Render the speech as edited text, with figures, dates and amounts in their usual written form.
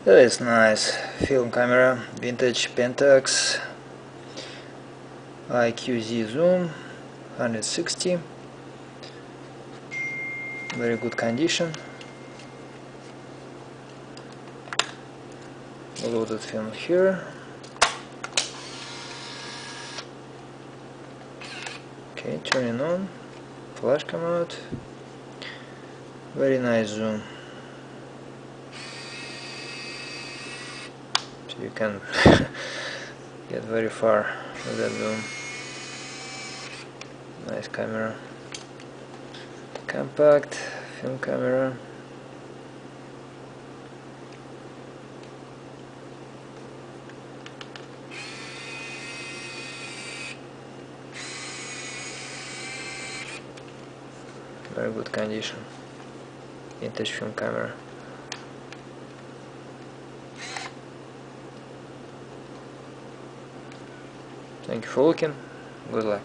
That is nice. Film camera, vintage Pentax, IQZoom, 160. Very good condition. Loaded film here. Okay, turning on. Flash come out. Very nice zoom. So you can get very far with that zoom. Nice camera. Compact film camera. Very good condition. Vintage film camera. Thank you for looking. Good luck.